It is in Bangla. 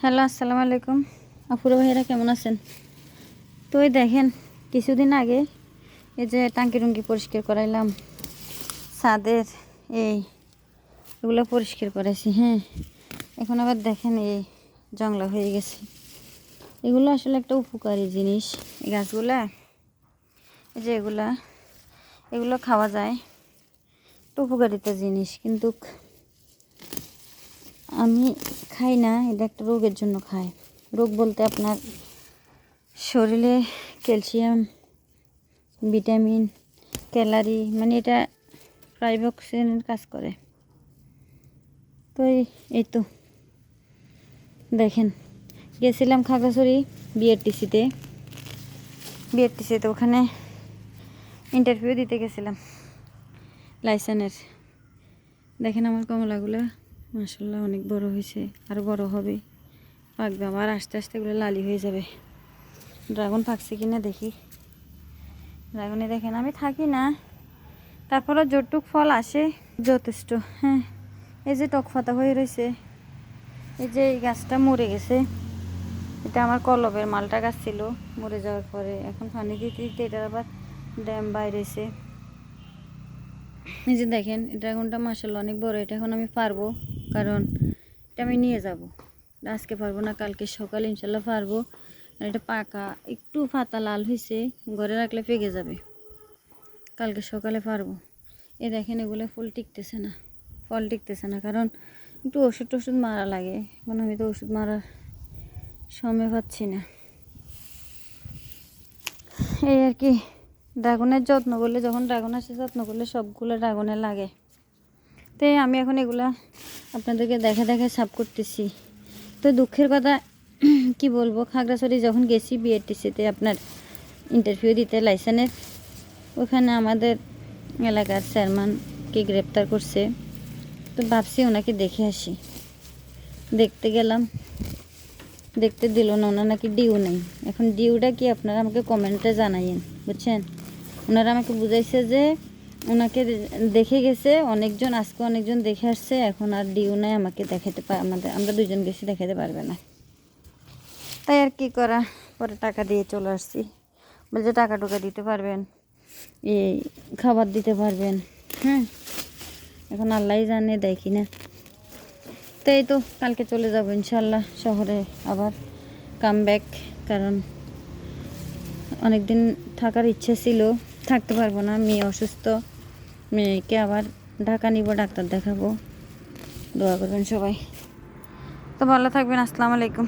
হ্যালো, আসসালামু আলাইকুম। আপুরা ভাইয়েরা কেমন আছেন? তো এই দেখেন, কিছুদিন আগে এই যে টাঙ্কি টুঙ্কি পরিষ্কার করাইলাম, ছাদের এগুলো পরিষ্কার করাইছি। হ্যাঁ, এখন আবার দেখেন এই জংলা হয়ে গেছে। এগুলো আসলে একটা উপকারী জিনিস। এই গাছগুলা, এই যে এগুলো খাওয়া যায়, একটা উপকারিতা জিনিস, কিন্তু আমি খাই না। এটা একটা রোগের জন্য খাই। রোগ বলতে আপনার শরীরে ক্যালসিয়াম, ভিটামিন, ক্যালারি, মানে এটা ফাইব্রোক্সিনের কাজ করে। তো এই তো দেখেন, গেছিলাম খাগড়াছড়ি বিআরটিসিতে। ওখানে ইন্টারভিউ দিতে গেছিলাম লাইসেন্সের। দেখেন আমার কমলাগুলো মাশাআল্লাহ অনেক বড় হয়েছে, আরও বড় হবে, পাকবে। আমার আস্তে আস্তে এগুলো লালি হয়ে যাবে। ড্রাগন পাকছে কিনা দেখি। ড্রাগনে দেখেন আমি থাকি না, তারপরে যতটুক ফল আসে যথেষ্ট। হ্যাঁ, এই যে টক পাতা হয়ে রয়েছে, এই যে এই গাছটা মরে গেছে। এটা আমার কলবের মালটা গাছ ছিল, মরে যাওয়ার পরে এখন পানি দিতে দিতে এটা আবার ড্যাম বাইরেছে। এই যে দেখেন ড্রাগনটা মাশাআল্লাহ অনেক বড়। এটা এখন আমি পারবো, কারণ এটা আমি নিয়ে যাব। আজকে পারবো না, কালকে সকালে ইনশাল্লাহ পারবো। আর এটা পাকা, একটু পাতা লাল হয়েছে, ঘরে রাখলে পেকে যাবে। কালকে সকালে পারবো। এই দেখেন এগুলো ফল টিকতেছে না, কারণ একটু ওষুধ মারা লাগে। এখন আমি তো ওষুধ মারার সময় পাচ্ছি না। এই আর কি, ড্রাগনের যত্ন করলে, যখন ড্রাগন আসে যত্ন করলে সবগুলো ড্রাগনে লাগে। তো আমি এখন এগুলা আপনাদেরকে দেখে সাফ করতেছি। তো দুঃখের কথা কি বলবো, খাগড়াছড়ি যখন গেছি বিআরটিসিতে আপনার ইন্টারভিউ দিতে লাইসেন্সের, ওখানে আমাদের এলাকার চেয়ারম্যানকে গ্রেপ্তার করছে। তো ভাবছি ওনাকে দেখে আসি। দেখতে গেলাম, দেখতে দিল না। ওনার নাকি ডিউ নেই। এখন ডিউটা কি আপনারা আমাকে কমেন্টে জানাইন, বুঝছেন? ওনারা আমাকে বুঝাইছে যে ওনাকে দেখে গেছে অনেকজন, আজকে অনেকজন দেখে আসছে, এখন আর ডিউ নেই, আমাকে দেখাতে আমরা দুজন গেছি, দেখাতে পারবে না। তাই আর কি করা, পরে টাকা দিয়ে চলে আসছি। বলছে টাকা টুকা দিতে পারবেন, এই খাবার দিতে পারবেন। হ্যাঁ, এখন আল্লাহ জানে দেয় কি না। তো এই তো কালকে চলে যাব ইনশাল্লাহ শহরে, আবার কাম ব্যাক। কারণ অনেক দিন থাকার ইচ্ছে ছিল, থাকতে পারবো না। মেয়ে অসুস্থ, মেয়েকে আবার ঢাকা নিব, ডাক্তার দেখাবো। দোয়া করবেন সবাই। তো ভালো থাকবেন। আসসালামু আলাইকুম।